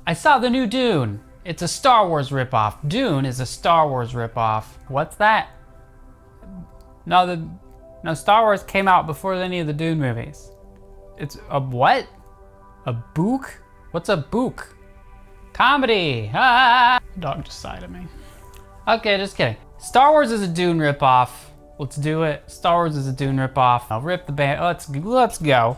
I saw the new Dune. It's a Star Wars ripoff. Dune is a Star Wars ripoff. What's that? No, Star Wars came out before any of the Dune movies. It's a what? A book? What's a book? Comedy. Ah! Dog just sighed at me. Okay, just kidding. Star Wars is a Dune ripoff. Let's do it. Star Wars is a Dune ripoff. I'll rip the band. Let's go.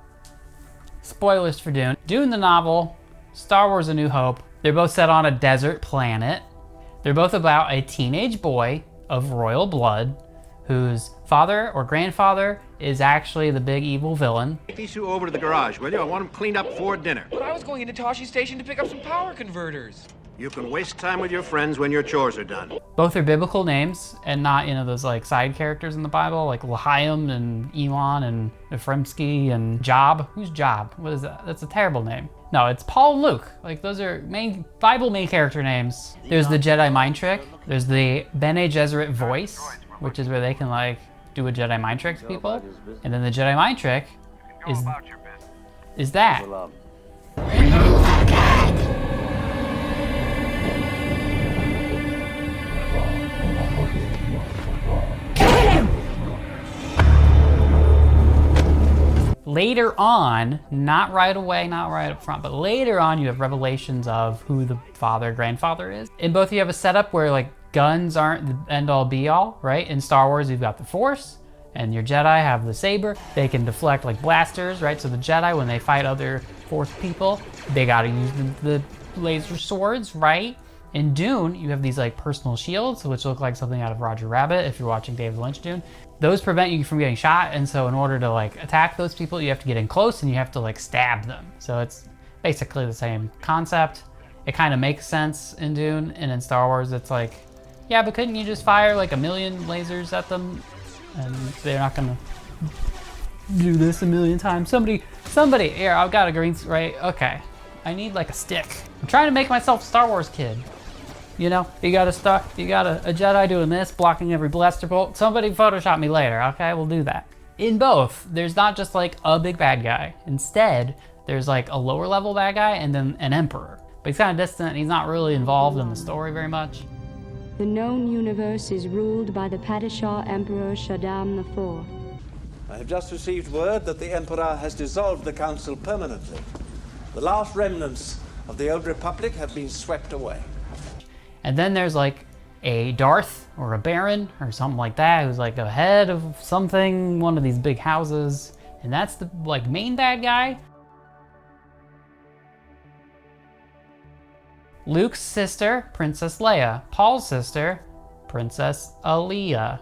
Spoilers for Dune. Dune the novel. Star Wars: A New Hope. They're both set on a desert planet. They're both about a teenage boy of royal blood whose father or grandfather is actually the big evil villain. Take these two over to the garage, will you? I want them cleaned up before dinner. But I was going into Toshi Station to pick up some power converters. You can waste time with your friends when your chores are done. Both are biblical names and not, those like side characters in the Bible, like L'chaim and Elon and Ephraimsky and Job. Who's Job? What is that? That's a terrible name. No, it's Paul and Luke. Like those are Bible main character names. There's the Jedi mind trick. There's the Bene Gesserit voice, which is where they can like do a Jedi mind trick to people. And then the Jedi mind trick is that. Later on, not right away, not right up front, but later on you have revelations of who the father, grandfather is. In both you have a setup where like guns aren't the end all be all, right? In Star Wars you've got the Force and your Jedi have the saber. They can deflect like blasters, right? So the Jedi, when they fight other Force people, they gotta use the laser swords, right? In Dune, you have these like personal shields, which look like something out of Roger Rabbit if you're watching David Lynch Dune. Those prevent you from getting shot, and so in order to like attack those people, you have to get in close and you have to like stab them. So it's basically the same concept. It kind of makes sense in Dune, and in Star Wars it's like, yeah, but couldn't you just fire like 1,000,000 lasers at them? And they're not gonna do this 1,000,000 times. Somebody, here, I've got a green, right? Okay, I need like a stick. I'm trying to make myself a Star Wars kid. You got a Jedi doing this, blocking every blaster bolt. Somebody Photoshop me later, okay? We'll do that. In both, there's not just like a big bad guy. Instead, there's like a lower level bad guy and then an emperor. But he's kind of distant and he's not really involved in the story very much. The known universe is ruled by the Padishah Emperor Shaddam IV. I have just received word that the Emperor has dissolved the Council permanently. The last remnants of the old Republic have been swept away. And then there's like a Darth or a Baron or something like that who's like a head of something, one of these big houses, and that's the like main bad guy. Luke's sister, Princess Leia. Paul's sister, Princess Aliyah.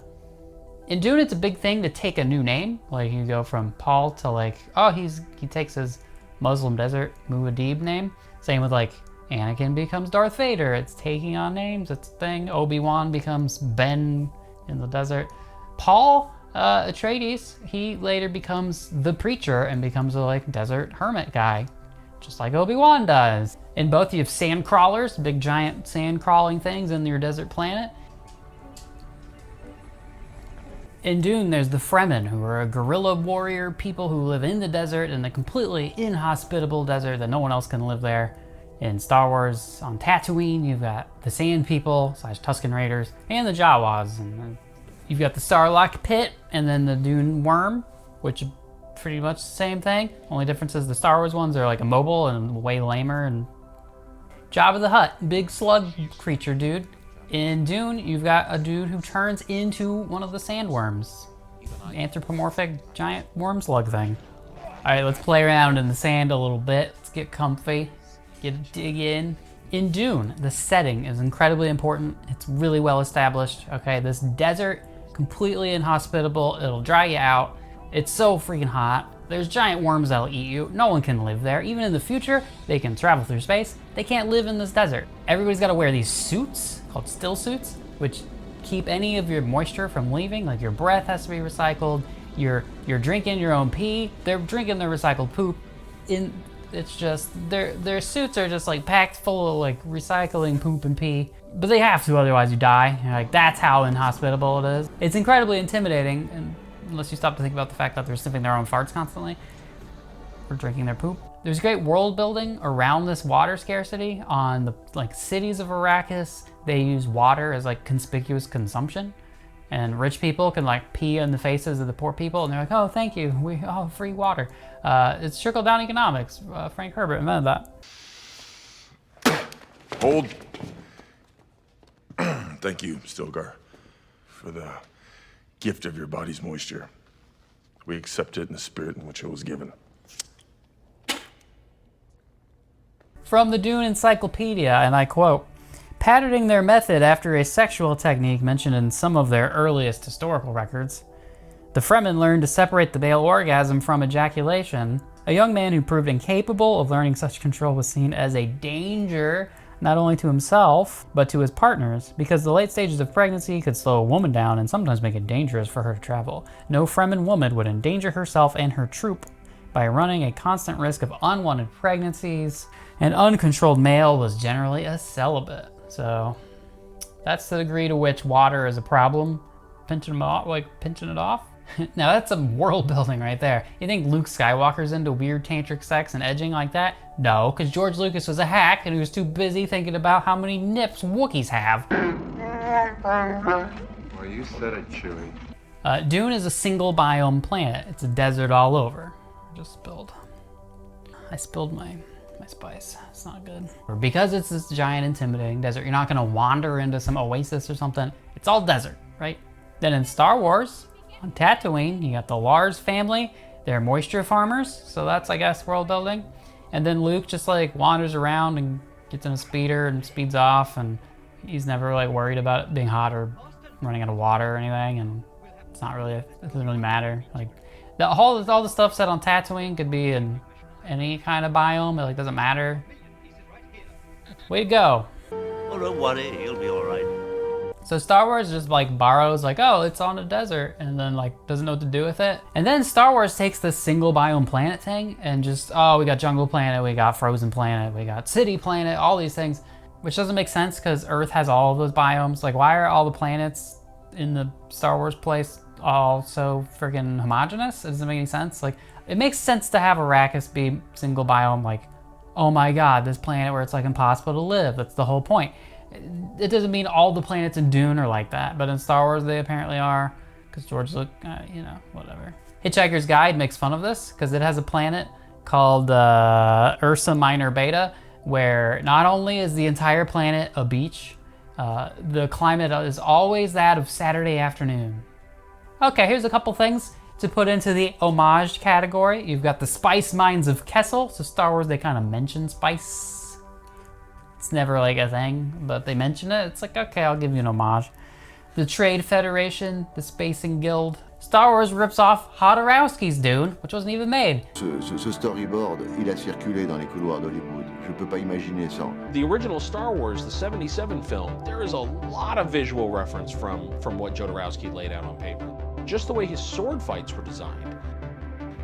In Dune, it's a big thing to take a new name. Like you go from Paul to like, oh, he takes his Muslim desert Muad'Dib name. Same with like Anakin becomes Darth Vader. It's taking on names, it's a thing. Obi-Wan becomes Ben in the desert. Paul Atreides, he later becomes the preacher and becomes a like desert hermit guy, just like Obi-Wan does. In both you have sand crawlers, big giant sand crawling things in your desert planet. In Dune, there's the Fremen, who are a guerrilla warrior people who live in the desert, in the completely inhospitable desert that no one else can live there. In Star Wars, on Tatooine, you've got the Sand People / Tusken Raiders and the Jawas. And you've got the Sarlacc Pit and then the Dune Worm, which are pretty much the same thing. Only difference is the Star Wars ones are like immobile and way lamer. And Jabba the Hutt, big slug creature dude. In Dune, you've got a dude who turns into one of the sandworms. Anthropomorphic giant worm slug thing. All right, let's play around in the sand a little bit. Let's get comfy. Get a dig in. In Dune, the setting is incredibly important. It's really well established. Okay, this desert, completely inhospitable. It'll dry you out. It's so freaking hot. There's giant worms that'll eat you. No one can live there. Even in the future, they can travel through space. They can't live in this desert. Everybody's gotta wear these suits called still suits, which keep any of your moisture from leaving. Like your breath has to be recycled. You're drinking your own pee. They're drinking their recycled poop. It's just, their suits are just like packed full of like recycling poop and pee. But they have to, otherwise you die. Like that's how inhospitable it is. It's incredibly intimidating, and unless you stop to think about the fact that they're sniffing their own farts constantly. or drinking their poop. There's great world building around this water scarcity. On the cities of Arrakis, they use water as conspicuous consumption. And rich people can pee on the faces of the poor people, and they're like, oh, thank you, free water. It's trickle down economics. Frank Herbert invented that. Hold. Thank you, Stilgar, for the gift of your body's moisture. We accept it in the spirit in which it was given. From the Dune Encyclopedia, and I quote, patterning their method after a sexual technique mentioned in some of their earliest historical records, the Fremen learned to separate the male orgasm from ejaculation. A young man who proved incapable of learning such control was seen as a danger not only to himself, but to his partners, because the late stages of pregnancy could slow a woman down and sometimes make it dangerous for her to travel. No Fremen woman would endanger herself and her troop by running a constant risk of unwanted pregnancies. An uncontrolled male was generally a celibate. So that's the degree to which water is a problem. Pinching it off. Now that's some world building right there. You think Luke Skywalker's into weird tantric sex and edging like that? No, because George Lucas was a hack and he was too busy thinking about how many nips Wookiees have. Well, you said it, Chewie. Dune is a single biome planet. It's a desert all over. I spilled my spice. It's not good. Because it's this giant, intimidating desert, you're not gonna wander into some oasis or something. It's all desert, right? Then in Star Wars, on Tatooine, you got the Lars family. They're moisture farmers, so that's, I guess, world building. And then Luke just wanders around and gets in a speeder and speeds off, and he's never worried about it being hot or running out of water or anything, and it's not really, it doesn't really matter. All the stuff said on Tatooine could be in any kind of biome. It doesn't matter. Way to go. Oh, don't worry, he'll be all right. So Star Wars just borrows oh, it's on a desert, and then doesn't know what to do with it. And then Star Wars takes this single biome planet thing and just, oh, we got jungle planet, we got frozen planet, we got city planet, all these things, which doesn't make sense because Earth has all of those biomes. Why are all the planets in the Star Wars place all so freaking homogenous? It doesn't make any sense. It makes sense to have Arrakis be single biome, oh my god, this planet where it's impossible to live. That's the whole point. It doesn't mean all the planets in Dune are like that, but in Star Wars they apparently are, because George Lucas, whatever. Hitchhiker's Guide makes fun of this because it has a planet called Ursa Minor Beta, where not only is the entire planet a beach, the climate is always that of Saturday afternoon. Okay, here's a couple things to put into the homage category. You've got the spice mines of Kessel. So Star Wars, they kind of mention spice. It's never a thing, but they mention it. It's okay, I'll give you an homage. The Trade Federation, the Spacing Guild. Star Wars rips off Jodorowsky's Dune, which wasn't even made. Ce storyboard, il a circulé dans les couloirs d'Hollywood. Je peux pas imaginer sans. The original Star Wars, the 77 film, there is a lot of visual reference from what Jodorowsky laid out on paper. Just the way his sword fights were designed.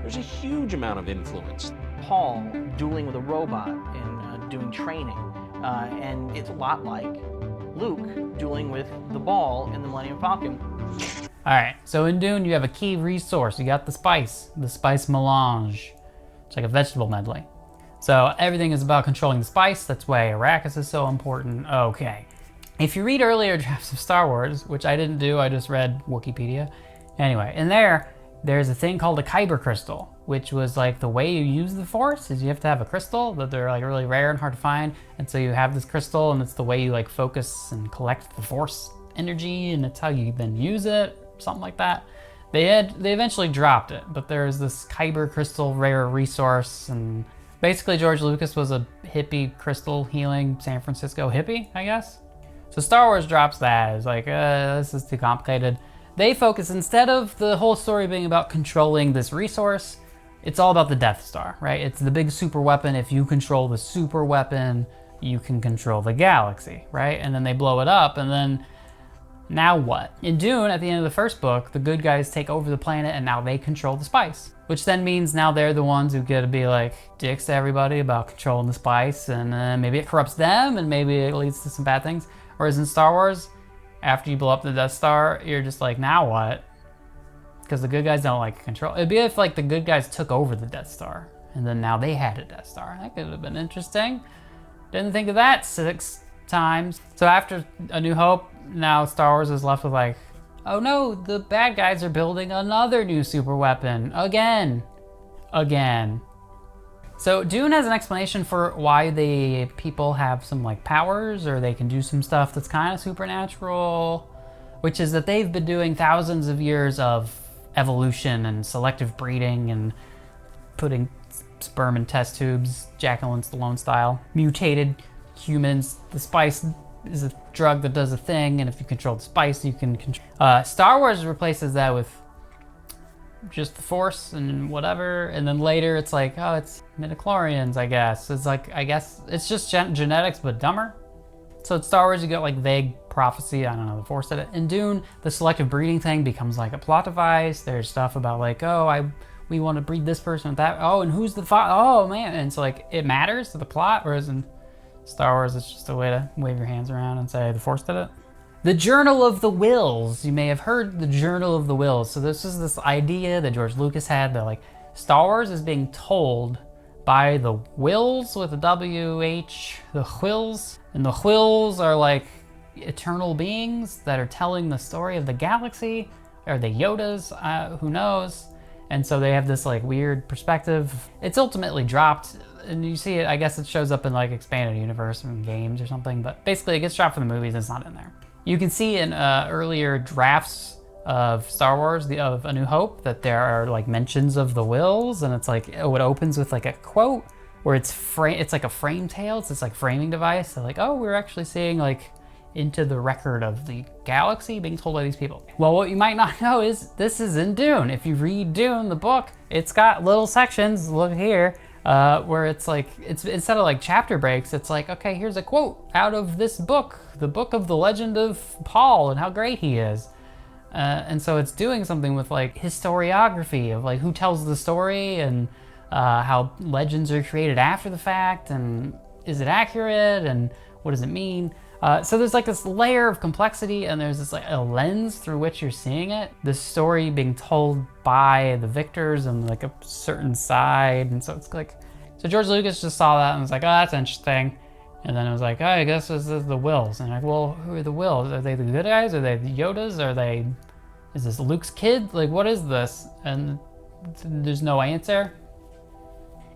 There's a huge amount of influence. Paul dueling with a robot and doing training, and it's a lot like Luke dueling with the ball in the Millennium Falcon. Alright, so in Dune you have a key resource. You got the spice melange. It's like a vegetable medley. So everything is about controlling the spice. That's why Arrakis is so important. Okay. If you read earlier drafts of Star Wars, which I didn't do, I just read Wikipedia. Anyway, in there's a thing called a kyber crystal, which was the way you use the Force is you have to have a crystal that they're really rare and hard to find. And so you have this crystal and it's the way you focus and collect the Force energy, and it's how you then use it, something like that. They eventually dropped it, but there's this kyber crystal rare resource, and basically George Lucas was a hippie crystal healing San Francisco hippie, I guess. So Star Wars drops that. It's this is too complicated. They focus, instead of the whole story being about controlling this resource, it's all about the Death Star, right? It's the big super weapon. If you control the super weapon, you can control the galaxy, right? And then they blow it up, and then now what? In Dune, at the end of the first book, the good guys take over the planet and now they control the spice. Which then means now they're the ones who get to be dicks to everybody about controlling the spice, and maybe it corrupts them and maybe it leads to some bad things. Whereas in Star Wars, after you blow up the Death Star, you're just now what? Because the good guys don't control. It'd be if the good guys took over the Death Star and then now they had a Death Star. That could have been interesting. Didn't think of that 6 times. So after A New Hope, now Star Wars is left with like, oh no, the bad guys are building another new super weapon. Again. So Dune has an explanation for why the people have some like powers, or they can do some stuff that's kind of supernatural, which is that they've been doing thousands of years of evolution and selective breeding and putting sperm in test tubes, Jacqueline Stallone style. Mutated humans. The spice is a drug that does a thing, and if you control the spice, you can control. Star Wars replaces that with just the Force and whatever, and then later it's like, oh, it's midichlorians, I guess. It's like, I guess it's just genetics, but dumber. So in Star Wars, you get like vague prophecy. I don't know, the Force did it. In Dune, the selective breeding thing becomes like a plot device. There's stuff about like, oh, we want to breed this person with that. Oh, and who's the father? Oh man, and it's like it matters to the plot. Whereas in Star Wars, it's just a way to wave your hands around and say the Force did it. The Journal of the Wills. You may have heard the Journal of the Wills. So this is this idea that George Lucas had that like Star Wars is being told by the Wills with a W-H, the Whills. And the Whills are like eternal beings that are telling the story of the galaxy. Are they Yodas? Who knows? And so they have this like weird perspective. It's ultimately dropped, and you see it, I guess it shows up in like expanded universe and games or something, but basically it gets dropped from the movies and it's not in there. You can see in earlier drafts of Star Wars, of A New Hope, that there are like mentions of the Wills, and it's like, oh, it opens with like a quote where it's like a frame tale. It's this like framing device. So like, oh, we're actually seeing like into the record of the galaxy being told by these people. Well, what you might not know is this is in Dune. If you read Dune, the book, it's got little sections, look here, where it's like, it's instead of like chapter breaks, it's like, okay, here's a quote out of this book, the book of the legend of Paul and how great he is. And so it's doing something with like historiography of like who tells the story and how legends are created after the fact, and is it accurate, and what does it mean? So there's like this layer of complexity, and there's this like a lens through which you're seeing it. The story being told by the victors and like a certain side, and so it's like, so George Lucas just saw that and was like, oh, that's interesting. And then it was like, oh, I guess this is the Wills. And like, well, who are the Wills? Are they the good guys? Are they the Yodas? Is this Luke's kid? Like, what is this? And there's no answer.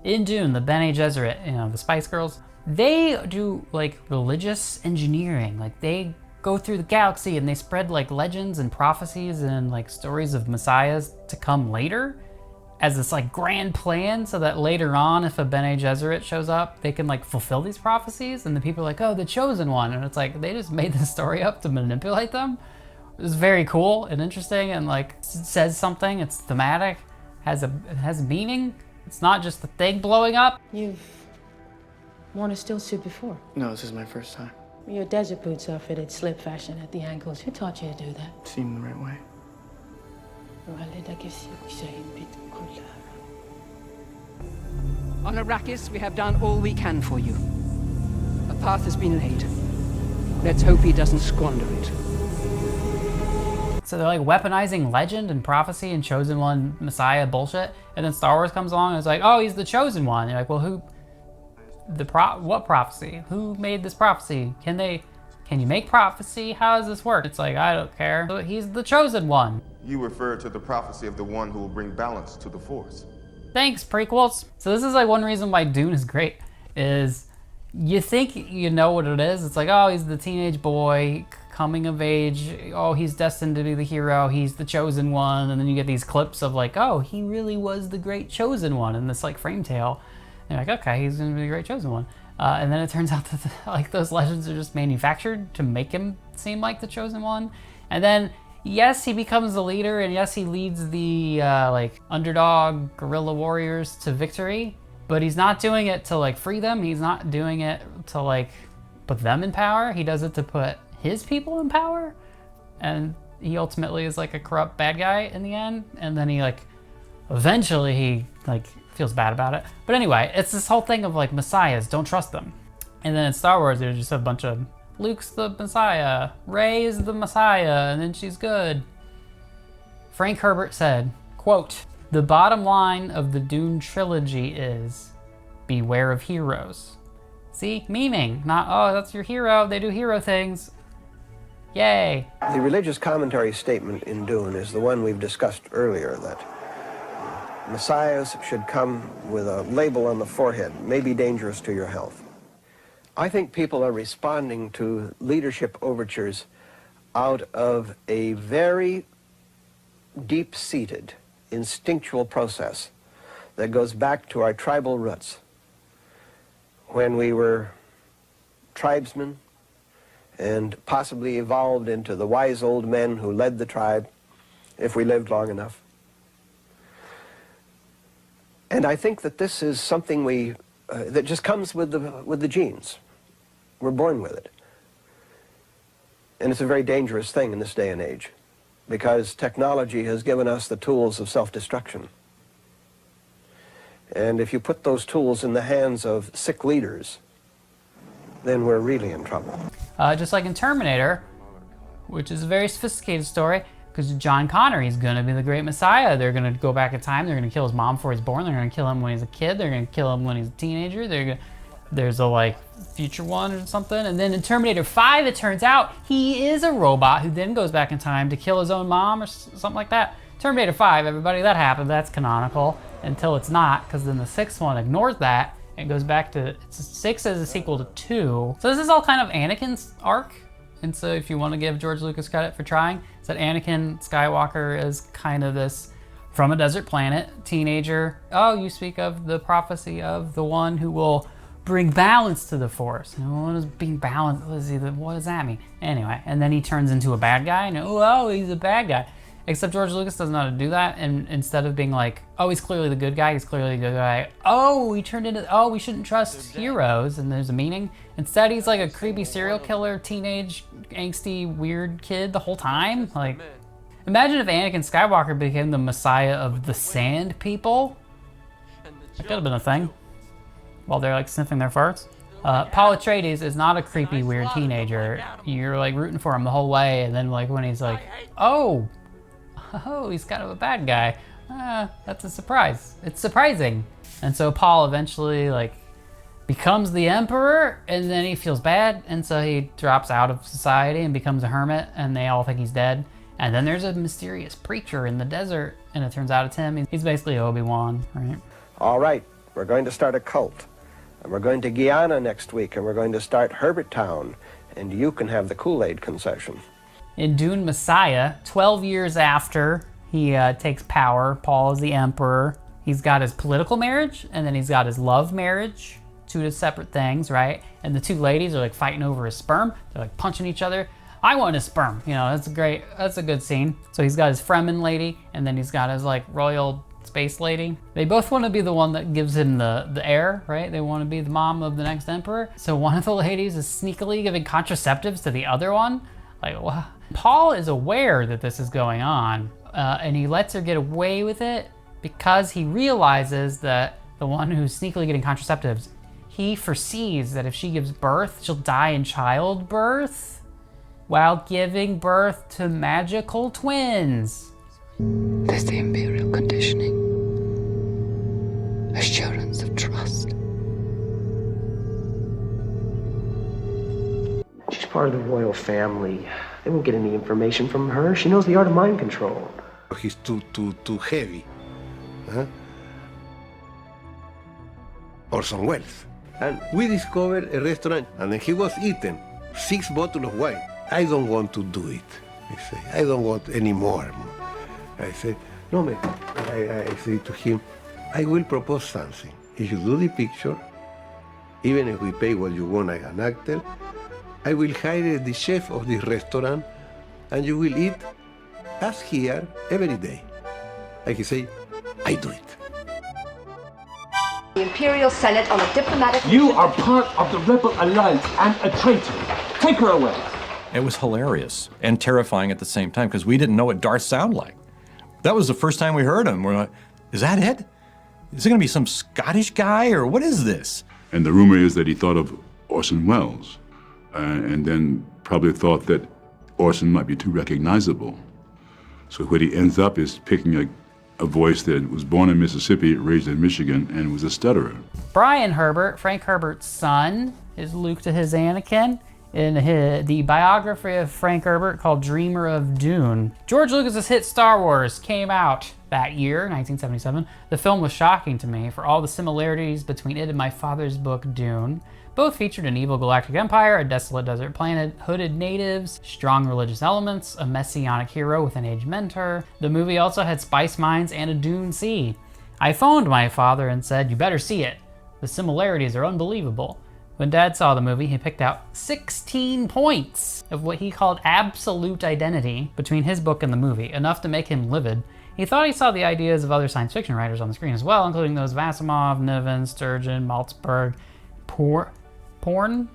In Dune, the Bene Gesserit, you know, the Spice Girls, they do like religious engineering. Like they go through the galaxy and they spread like legends and prophecies and like stories of messiahs to come later as this like grand plan, so that later on, if a Bene Gesserit shows up, they can like fulfill these prophecies, and the people are like, oh, the chosen one. And it's like, they just made this story up to manipulate them. It's very cool and interesting, and like says something. It's thematic, it has meaning. It's not just the thing blowing up. You've worn a still suit before? No, this is my first time. Your desert boots are fitted slip fashion at the ankles. Who taught you to do that? Seemed the right way. On Arrakis, we have done all we can for you. A path has been laid. Let's hope he doesn't squander it. So they're like weaponizing legend and prophecy and chosen one messiah bullshit, and then Star Wars comes along and it's like, oh, he's the chosen one. You're like, well, who? What prophecy? Who made this prophecy? Can you make prophecy? How does this work? It's like, I don't care. He's the chosen one. You refer to the prophecy of the one who will bring balance to the Force. Thanks, prequels. So this is like one reason why Dune is great, is you think you know what it is. It's like, oh, he's the teenage boy, coming of age. Oh, he's destined to be the hero. He's the chosen one. And then you get these clips of like, oh, he really was the great chosen one in this like frame tale. And you're like, okay, he's gonna be the great chosen one. And then it turns out that like those legends are just manufactured to make him seem like the chosen one. And then, yes, he becomes the leader, and yes, he leads the like underdog guerrilla warriors to victory, but he's not doing it to like free them. He's not doing it to like put them in power. He does it to put his people in power. And he ultimately is like a corrupt bad guy in the end. And then he like, eventually he like feels bad about it. But anyway, it's this whole thing of like messiahs, don't trust them. And then in Star Wars, there's just a bunch of Luke's the messiah, Rey is the messiah, and then she's good. Frank Herbert said, quote, The bottom line of the Dune trilogy is beware of heroes. See, memeing, not, oh, that's your hero, they do hero things. Yay. The religious commentary statement in Dune is the one we've discussed earlier, that messiahs should come with a label on the forehead, may be dangerous to your health. I think people are responding to leadership overtures out of a very deep-seated, instinctual process that goes back to our tribal roots. When we were tribesmen and possibly evolved into the wise old men who led the tribe, if we lived long enough. And I think that this is something that just comes with the genes. We're born with it. And it's a very dangerous thing in this day and age, because technology has given us the tools of self-destruction. And if you put those tools in the hands of sick leaders, then we're really in trouble. Just like in Terminator, which is a very sophisticated story, because John Connor, he's going to be the great messiah. They're going to go back in time. They're going to kill his mom before he's born. They're going to kill him when he's a kid. They're going to kill him when he's a teenager. There's a future one or something. And then in Terminator 5, it turns out he is a robot who then goes back in time to kill his own mom or something like that. Terminator 5, everybody, that happened. That's canonical until it's not, because then the 6th one ignores that and goes back to 6 as a sequel to 2. So this is all kind of Anakin's arc. And so if you want to give George Lucas credit for trying, is that Anakin Skywalker is kind of this from a desert planet teenager. Oh, you speak of the prophecy of the one who will bring balance to the Force. And what is being balanced? What does that mean? Anyway, and then he turns into a bad guy. And oh, he's a bad guy. Except George Lucas doesn't know how to do that. And instead of being like, oh, he's clearly the good guy, he's clearly the good guy. Oh, he turned into, oh, we shouldn't trust heroes, and there's a meaning. Instead, he's like a creepy serial killer, teenage, angsty, weird kid the whole time. Like, imagine if Anakin Skywalker became the messiah of the Sand People. That could have been a thing. While they're like sniffing their farts. Paul Atreides is not a creepy, weird teenager. You're like rooting for him the whole way, and then like when he's like, oh, he's kind of a bad guy. That's a surprise. It's surprising. And so Paul eventually like becomes the emperor, and then he feels bad, and so he drops out of society and becomes a hermit, and they all think he's dead. And then there's a mysterious preacher in the desert, and it turns out it's him. He's basically Obi-Wan, right? All right, we're going to start a cult. And we're going to Guyana next week, and we're going to start Herbertown, and you can have the Kool-Aid concession. In Dune Messiah, 12 years after he takes power, Paul is the emperor. He's got his political marriage, and then he's got his love marriage. Two separate things, right? And the two ladies are like fighting over his sperm. They're like punching each other. I want his sperm. You know, that's a good scene. So he's got his Fremen lady, and then he's got his like royal space lady. They both want to be the one that gives him the heir, right? They want to be the mom of the next emperor. So one of the ladies is sneakily giving contraceptives to the other one. Like, what? Paul is aware that this is going on, and he lets her get away with it because he realizes that the one who's sneakily getting contraceptives, he foresees that if she gives birth, she'll die in childbirth while giving birth to magical twins. There's the imperial conditioning. Assurance of trust. She's part of the royal family. They won't get any information from her. She knows the art of mind control. He's too heavy. Huh? Orson Welles. And we discovered a restaurant, and then he was eating 6 bottles of wine. I don't want to do it. I say, I don't want any more. I said, no, man. I say to him, I will propose something. If you do the picture, even if we pay what you want as an actor, I will hire the chef of this restaurant, and you will eat as here every day. I can say, I do it. The Imperial Senate on a diplomatic... You are part of the Rebel Alliance and a traitor. Take her away. It was hilarious and terrifying at the same time because we didn't know what Darth sounded like. That was the first time we heard him. We're like, is that it? Is it gonna be some Scottish guy or what is this? And the rumor is that he thought of Orson Welles and then probably thought that Orson might be too recognizable. So what he ends up is picking a a voice that was born in Mississippi, raised in Michigan, and was a stutterer. Brian Herbert, Frank Herbert's son, is Luke to his Anakin in the biography of Frank Herbert called Dreamer of Dune. George Lucas's hit Star Wars came out that year, 1977. The film was shocking to me for all the similarities between it and my father's book, Dune. Both featured an evil galactic empire, a desolate desert planet, hooded natives, strong religious elements, a messianic hero with an aged mentor. The movie also had spice mines and a Dune Sea. I phoned my father and said, "You better see it. The similarities are unbelievable." When Dad saw the movie, he picked out 16 points of what he called absolute identity between his book and the movie, enough to make him livid. He thought he saw the ideas of other science fiction writers on the screen as well, including those of Asimov, Niven, Sturgeon, Maltzberg, Pornelli?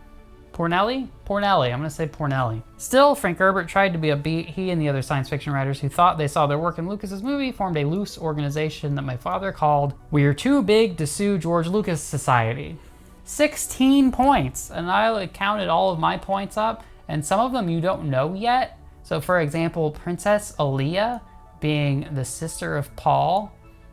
I'm gonna say Pornelli. Still, Frank Herbert tried to be upbeat. He and the other science fiction writers who thought they saw their work in Lucas's movie formed a loose organization that my father called "We're Too Big to Sue George Lucas Society." 16 points, and I counted all of my points up, and some of them you don't know yet. So for example, Princess Aaliyah being the sister of Paul,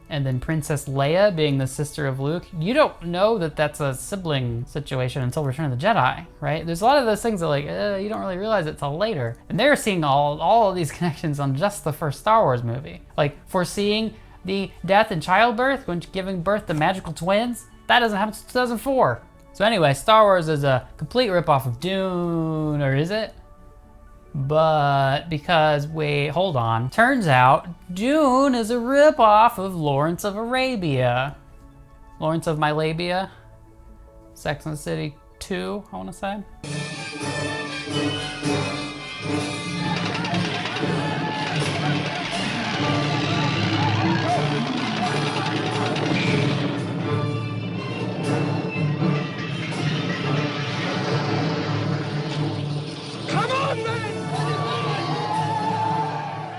and then Princess Leia being the sister of Luke. You don't know that that's a sibling situation until Return of the Jedi, right? There's a lot of those things that you don't really realize it till later. And they're seeing all of these connections on just the first Star Wars movie. Like foreseeing the death in childbirth when giving birth to magical twins. That doesn't happen until 2004. So anyway, Star Wars is a complete ripoff of Dune, or is it? But because, wait, hold on. Turns out Dune is a ripoff of Lawrence of Arabia. Lawrence of My Labia. Sex and the City 2, I want to say.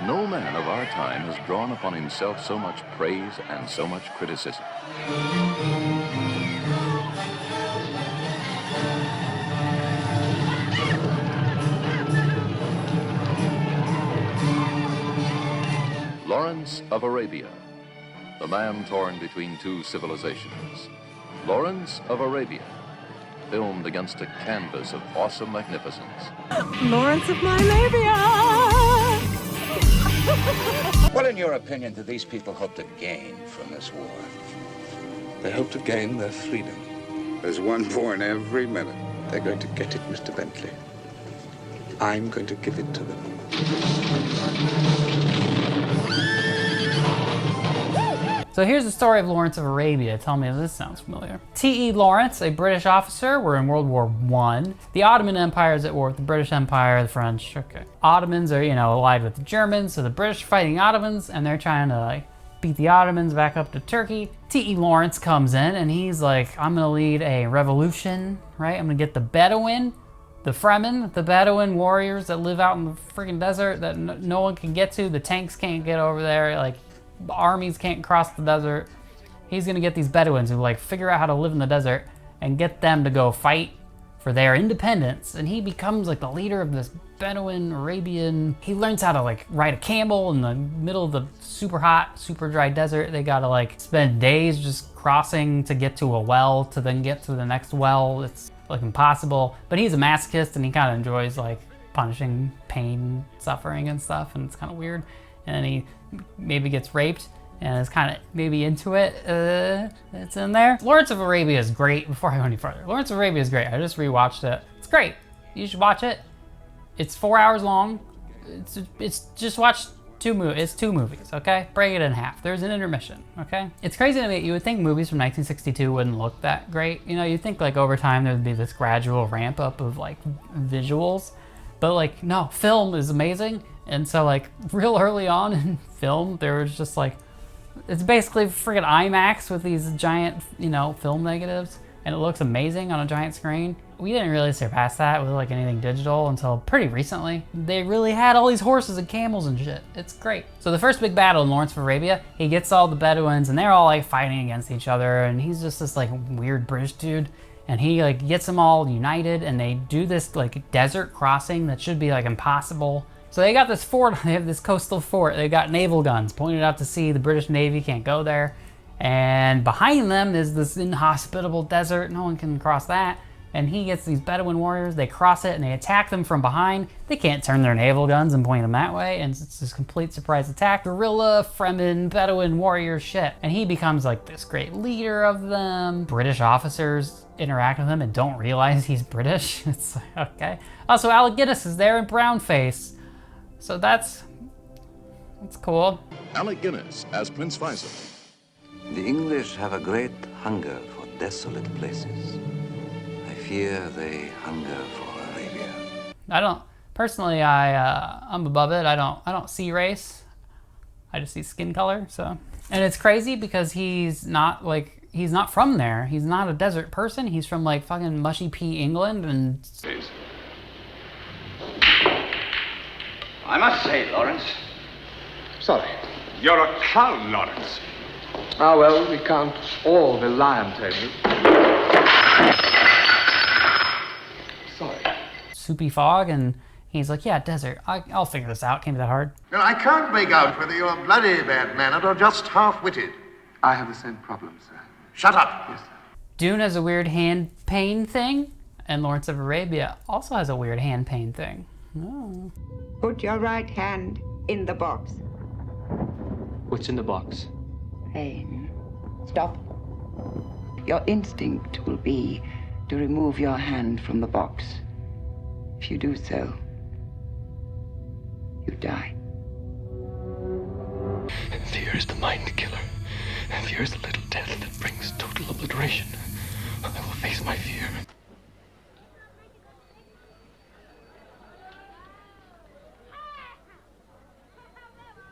No man of our time has drawn upon himself so much praise and so much criticism. Lawrence of Arabia, the man torn between two civilizations. Lawrence of Arabia, filmed against a canvas of awesome magnificence. Lawrence of My Labia! What, in your opinion, do these people hope to gain from this war? They hope to gain their freedom. There's one born every minute. They're going to get it, Mr. Bentley. I'm going to give it to them. So here's the story of Lawrence of Arabia. Tell me if this sounds familiar. T.E. Lawrence, a British officer, were in World War I. The Ottoman Empire is at war with the British Empire, the French. Okay. Ottomans are, allied with the Germans, so the British are fighting Ottomans, and they're trying to beat the Ottomans back up to Turkey. T.E. Lawrence comes in, and he's like, I'm gonna lead a revolution, right? I'm gonna get the Bedouin, the Fremen, the Bedouin warriors that live out in the freaking desert that no one can get to. The tanks can't get over there. The armies can't cross the desert. He's gonna get these Bedouins who figure out how to live in the desert and get them to go fight for their independence. And he becomes the leader of this Bedouin Arabian. He learns how to ride a camel in the middle of the super hot, super dry desert. They gotta spend days just crossing to get to a well to then get to the next well. It's impossible. But he's a masochist and he kind of enjoys punishing pain, suffering and stuff, and it's kind of weird. And he maybe gets raped and is kind of maybe into it. It's in there. Lawrence of Arabia is great. Before I go any further, Lawrence of Arabia is great. I just rewatched it. It's great. You should watch it. It's 4 hours long. It's just watch two movies, okay? Break it in half. There's an intermission, okay? It's crazy to me. You would think movies from 1962 wouldn't look that great. You'd think over time there'd be this gradual ramp up of visuals, but no, film is amazing. And so real early on in film, there was just it's basically friggin' IMAX with these giant, film negatives, and it looks amazing on a giant screen. We didn't really surpass that with anything digital until pretty recently. They really had all these horses and camels and shit. It's great. So the first big battle in Lawrence of Arabia, he gets all the Bedouins and they're all fighting against each other, and he's just this weird British dude. And he gets them all united, and they do this desert crossing that should be impossible. So they got this fort, they have this coastal fort, they got naval guns pointed out to sea, the British Navy can't go there. And behind them is this inhospitable desert, no one can cross that. And he gets these Bedouin warriors, they cross it and they attack them from behind. They can't turn their naval guns and point them that way, and it's this complete surprise attack. Guerrilla, Fremen, Bedouin warrior shit. And he becomes like this great leader of them. British officers interact with him and don't realize he's British. It's like, okay. Also, Alec Guinness is there in brownface. So that's cool. Alec Guinness as Prince Faisal. The English have a great hunger for desolate places. I fear they hunger for Arabia. I don't personally. I'm above it. I don't see race. I just see skin color. So, and it's crazy because he's not from there. He's not a desert person. He's from like fucking mushy P England and. I must say, Lawrence. Sorry. You're a clown, Lawrence. Ah, well, we can't all rely on Tony. Sorry. Soupy fog, and he's like, yeah, desert. I'll figure this out. Can't be that hard. Well, I can't make out whether you're bloody bad-mannered or just half-witted. I have the same problem, sir. Shut up. Yes, sir. Dune has a weird hand pain thing, and Lawrence of Arabia also has a weird hand pain thing. Oh. Put your right hand in the box. What's in the box? Pain. Stop. Your instinct will be to remove your hand from the box. If you do so, you die. Fear is the mind killer. Fear is the little death that brings total obliteration. I will face my fear.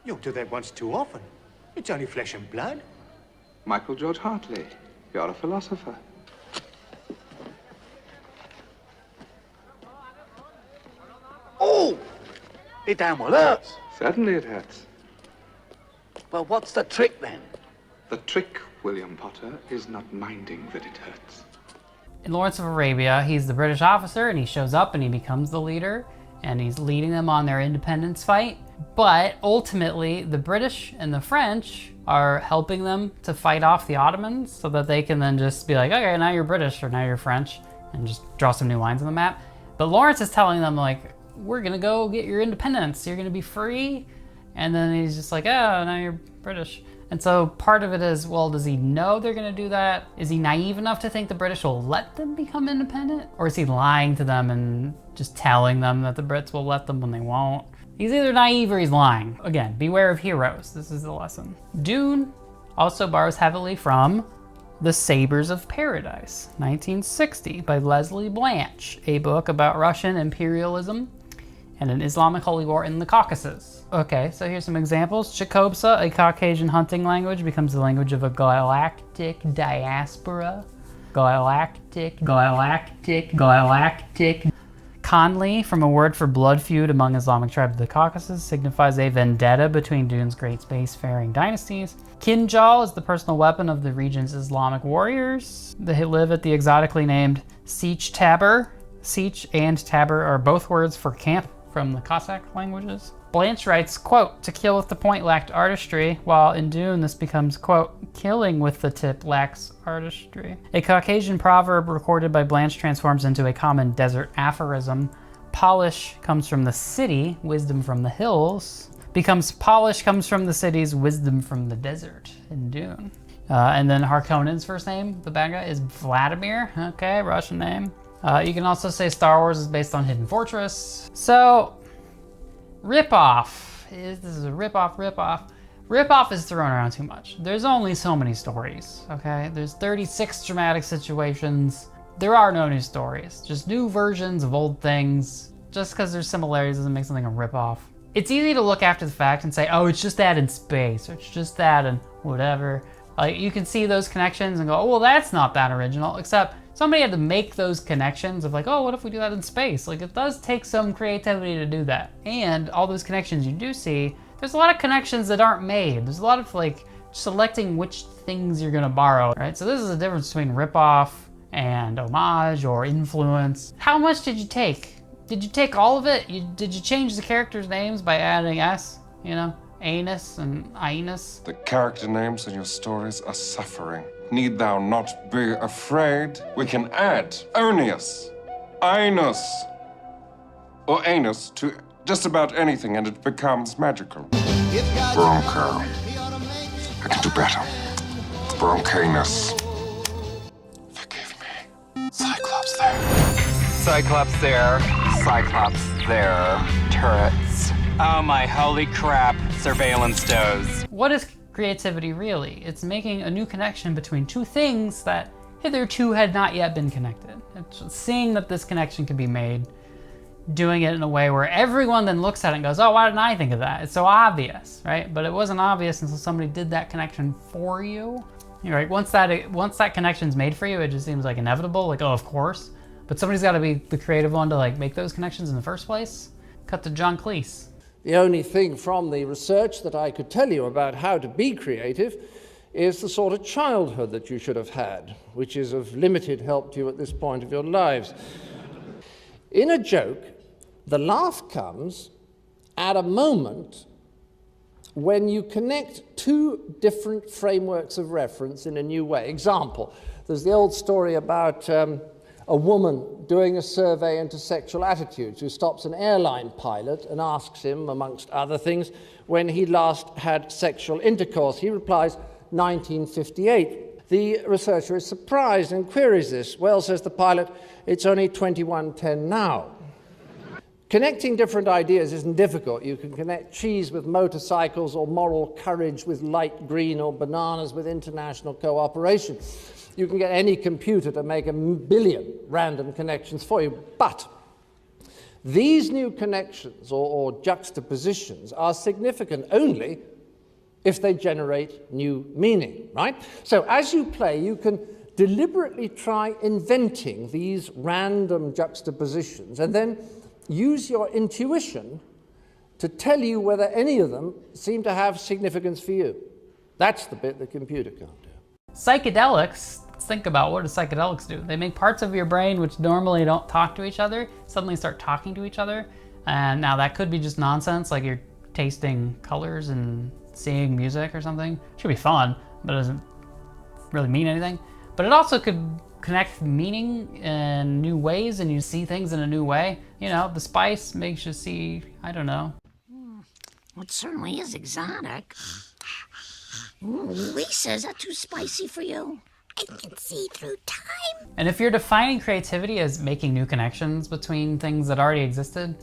You do that once too often. It's only flesh and blood. Michael George Hartley, you're a philosopher. Oh! It damn well hurts. Certainly it hurts. Well, what's the trick then? The trick, William Potter, is not minding that it hurts. In Lawrence of Arabia, he's the British officer, and he shows up and he becomes the leader, and he's leading them on their independence fight. But ultimately, the British and the French are helping them to fight off the Ottomans so that they can then just be like, okay, now you're British or now you're French, and just draw some new lines on the map. But Lawrence is telling them, like, we're gonna go get your independence, you're gonna be free. And then he's just like, oh, now you're British. And so part of it is, well, does he know they're gonna do that? Is he naive enough to think the British will let them become independent? Or is he lying to them and just telling them that the Brits will let them when they won't? He's either naive or he's lying. Again, beware of heroes. This is the lesson. Dune also borrows heavily from The Sabres of Paradise, 1960, by Leslie Blanch, a book about Russian imperialism and an Islamic holy war in the Caucasus. Okay, so here's some examples. Chicopsa, a Caucasian hunting language, becomes the language of a galactic diaspora. Galactic. Khanli, from a word for blood feud among Islamic tribes of the Caucasus, signifies a vendetta between Dune's great spacefaring dynasties. Kinjal is the personal weapon of the region's Islamic warriors. They live at the exotically named Sich Tabor. Sich and Tabor are both words for camp from the Cossack languages. Blanche writes, quote, to kill with the point lacked artistry, while in Dune this becomes, quote, killing with the tip lacks artistry. A Caucasian proverb recorded by Blanche transforms into a common desert aphorism. Polish comes from the city, wisdom from the hills. Becomes polish comes from the cities, wisdom from the desert in Dune. And then Harkonnen's first name, the bad guy, is Vladimir. Okay, Russian name. You can also say Star Wars is based on Hidden Fortress. So, Ripoff. This is a ripoff. Ripoff is thrown around too much. There's only so many stories, okay? There's 36 dramatic situations. There are no new stories, just new versions of old things. Just because there's similarities doesn't make something a ripoff. It's easy to look after the fact and say, oh, it's just that in space, or it's just that in whatever. Like, you can see those connections and go, oh, well, that's not that original, except somebody had to make those connections of like, oh, what if we do that in space? Like, it does take some creativity to do that. And all those connections you do see, there's a lot of connections that aren't made. There's a lot of like selecting which things you're gonna borrow, right? So this is the difference between ripoff and homage or influence. How much did you take? Did you take all of it? Did you change the characters' names by adding S? You know, Anus and Ines? The character names in your stories are suffering. Need thou not be afraid? We can add Onius, Inus, or Anus to just about anything and it becomes magical. Bronco. I can do better. Broncanus. Forgive me. Cyclops there. Cyclops there. Cyclops there. Turrets. Oh my holy crap. Surveillance does. What is creativity really? It's making a new connection between two things that hitherto had not yet been connected. It's seeing that this connection can be made, doing it in a way where everyone then looks at it and goes, oh, why didn't I think of that? It's so obvious, right? But it wasn't obvious until somebody did that connection for you. You're right, once that connection's made for you, it just seems like inevitable, like, oh, of course. But somebody's gotta be the creative one to like make those connections in the first place. Cut to John Cleese. The only thing from the research that I could tell you about how to be creative is the sort of childhood that you should have had, which is of limited help to you at this point of your lives. In a joke, the laugh comes at a moment when you connect two different frameworks of reference in a new way. Example, there's the old story about a woman doing a survey into sexual attitudes who stops an airline pilot and asks him, amongst other things, when he last had sexual intercourse. He replies, 1958. The researcher is surprised and queries this. Well, says the pilot, it's only 21:10 now. Connecting different ideas isn't difficult. You can connect cheese with motorcycles or moral courage with light green or bananas with international cooperation. You can get any computer to make 1 billion random connections for you. But these new connections or juxtapositions are significant only if they generate new meaning, right? So as you play, you can deliberately try inventing these random juxtapositions and then use your intuition to tell you whether any of them seem to have significance for you. That's the bit the computer can't do. Psychedelics, let's think about what do psychedelics do? They make parts of your brain which normally don't talk to each other suddenly start talking to each other. And now that could be just nonsense, like you're tasting colors and seeing music or something. It should be fun, but it doesn't really mean anything. But it also could connect meaning in new ways and you see things in a new way. You know, the spice makes you see, I don't know. Well, it certainly is exotic. Ooh, Lisa, is that too spicy for you? I can see through time. And if you're defining creativity as making new connections between things that already existed,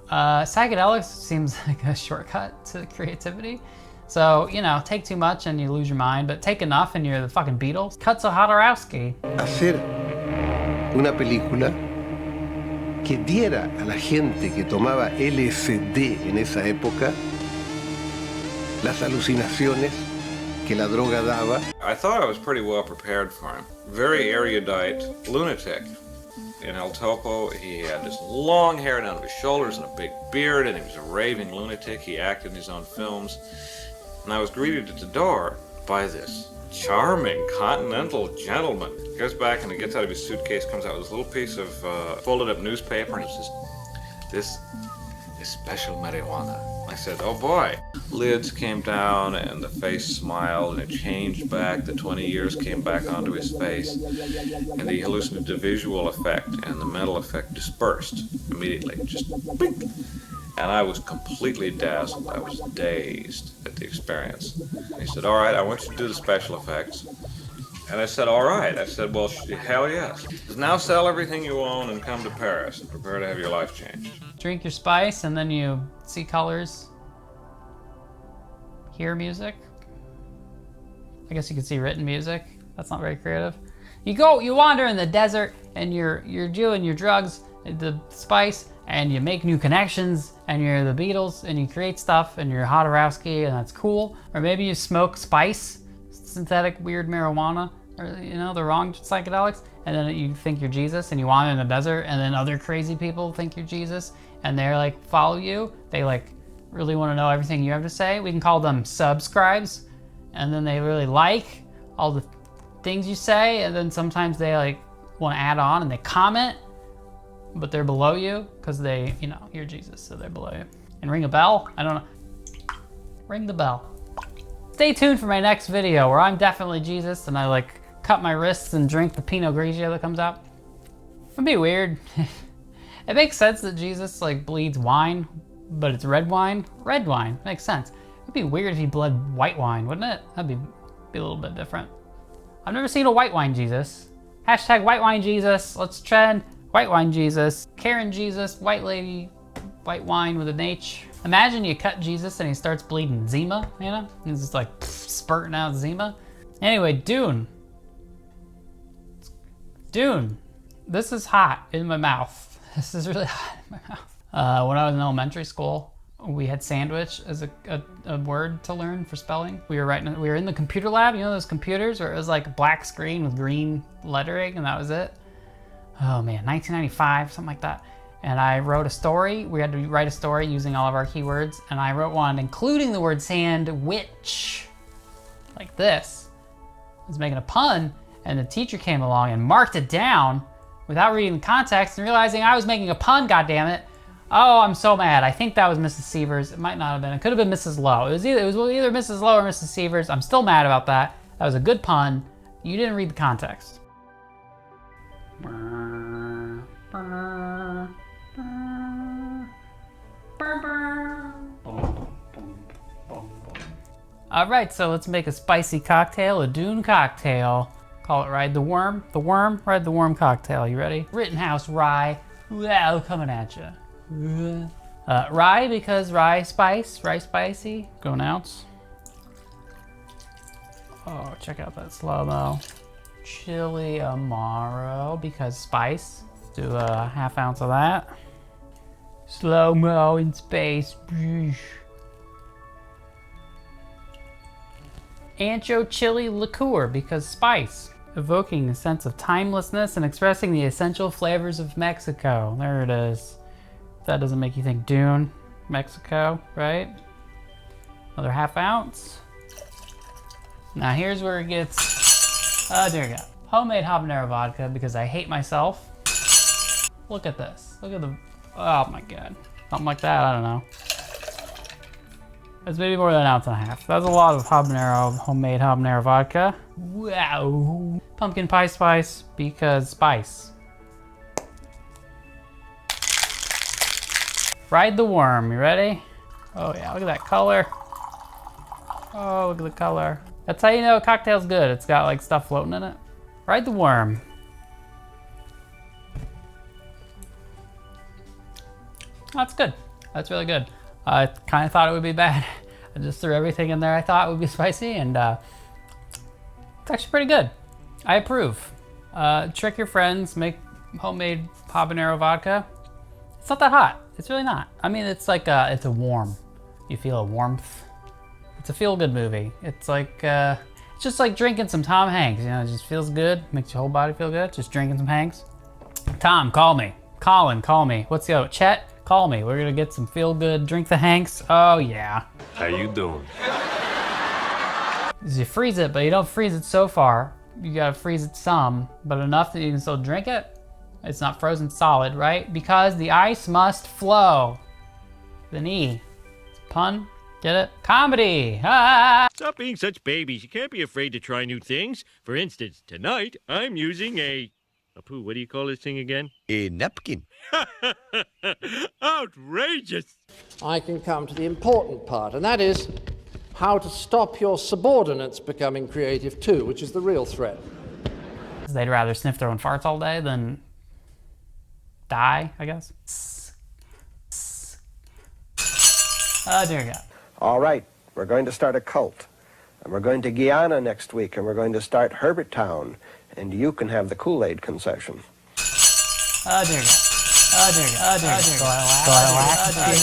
psychedelics seems like a shortcut to creativity. So, you know, take too much and you lose your mind, but take enough and you're the fucking Beatles. Cut to Hodorowski. Hacer una película que diera a la gente que tomaba LSD en esa época las alucinaciones que la droga daba. I thought I was pretty well prepared for him. Very erudite lunatic. In El Topo, he had this long hair down to his shoulders and a big beard, and he was a raving lunatic. He acted in his own films. And I was greeted at the door by this charming continental gentleman. He goes back and he gets out of his suitcase, comes out with this little piece of folded up newspaper, and he says, this is special marijuana. I said, oh boy. Lids came down and the face smiled and it changed back. The 20 years came back onto his face. And he hallucinated the visual effect and the mental effect dispersed immediately. Just blink. And I was completely dazzled. I was dazed at the experience. He said, all right, I want you to do the special effects. And I said, all right. I said, well, hell yes. Now sell everything you own and come to Paris and prepare to have your life changed. Drink your spice and then you see colors, hear music. I guess you could see written music. That's not very creative. You wander in the desert and you're doing your drugs, the spice, and you make new connections and you're the Beatles and you create stuff and you're Hodorowski and that's cool. Or maybe you smoke spice, synthetic weird marijuana, or you know, the wrong psychedelics, and then you think you're Jesus and you wander in the desert and then other crazy people think you're Jesus and they're like follow you. They like really want to know everything you have to say. We can call them subscribes, and then they really like all the things you say, and then sometimes they like want to add on and they comment but they're below you because they, you know, you're Jesus, so they're below you. And ring a bell? I don't know. Ring the bell. Stay tuned for my next video where I'm definitely Jesus and I like cut my wrists and drink the Pinot Grigio that comes out. It'd be weird. It makes sense that Jesus like bleeds wine, but it's red wine. Red wine makes sense. It'd be weird if he bled white wine, wouldn't it? That'd be a little bit different. I've never seen a white wine Jesus. Hashtag white wine Jesus. Let's trend white wine Jesus. Karen Jesus, white lady, white wine with an H. Imagine you cut Jesus and he starts bleeding Zima, you know? He's just like spurting out Zima. Anyway, Dune. Dune. This is hot in my mouth. This is really hot in my mouth. When I was in elementary school, we had sandwich as a word to learn for spelling. We were in the computer lab, you know those computers where it was like a black screen with green lettering and that was it? Oh man, 1995, something like that. And I wrote a story. We had to write a story using all of our keywords, and I wrote one including the word sandwich, like this. I was making a pun, and the teacher came along and marked it down without reading the context and realizing I was making a pun, goddammit. Oh, I'm so mad. I think that was Mrs. Severs. It might not have been. It could have been Mrs. Lowe. It was either Mrs. Lowe or Mrs. Severs. I'm still mad about that. That was a good pun. You didn't read the context. All right, so let's make a spicy cocktail, a Dune Cocktail. Call it Ride the Worm. The Worm, Ride the Worm Cocktail. You ready? Rittenhouse rye. Wow, coming at you. Rye because rye spice, rye spicy. Go an ounce. Oh, check out that slow-mo. Chili Amaro because spice. Let's do a ½ ounce of that. Slow-mo in space. Ancho chili liqueur because spice. Evoking a sense of timelessness and expressing the essential flavors of Mexico. There it is. If that doesn't make you think Dune, Mexico, right? Another ½ ounce. Now here's where it gets, there we go. Homemade habanero vodka because I hate myself. Look at this. Look at the, oh my God. Something like that, I don't know. That's maybe more than ½ ounce. That's a lot of homemade habanero vodka. Wow. Pumpkin pie spice because spice. Ride the Worm, you ready? Oh yeah, look at that color. Oh, look at the color. That's how you know a cocktail's good. It's got like stuff floating in it. Ride the Worm. That's good. That's really good. I kind of thought it would be bad. I just threw everything in there I thought would be spicy, and it's actually pretty good. I approve. Trick your friends, make homemade habanero vodka. It's not that hot. It's really not. I mean, it's like it's a warm. You feel a warmth. It's a feel-good movie. It's like it's just like drinking some Tom Hanks. You know, it just feels good, makes your whole body feel good. Just drinking some Hanks. Tom, call me. Colin, call me. What's the other? Chet, call me. We're gonna get some feel-good. Drink the Hanks. Oh yeah. How you doing? You freeze it, but you don't freeze it so far. You gotta freeze it some, but enough that you can still drink it. It's not frozen solid, right? Because the ice must flow. The knee. Pun? Get it? Comedy! Ah! Stop being such babies. You can't be afraid to try new things. For instance, tonight I'm using a Pooh, what do you call this thing again? A napkin. Outrageous! I can come to the important part, and that is how to stop your subordinates becoming creative too, which is the real threat. They'd rather sniff their own farts all day than die, I guess. Oh, dear God. All right, we're going to start a cult. And we're going to Guyana next week, and we're going to start Herbertown. And you can have the Kool-Aid concession. Oh, dear God. Oh, dear God. Oh, dear God.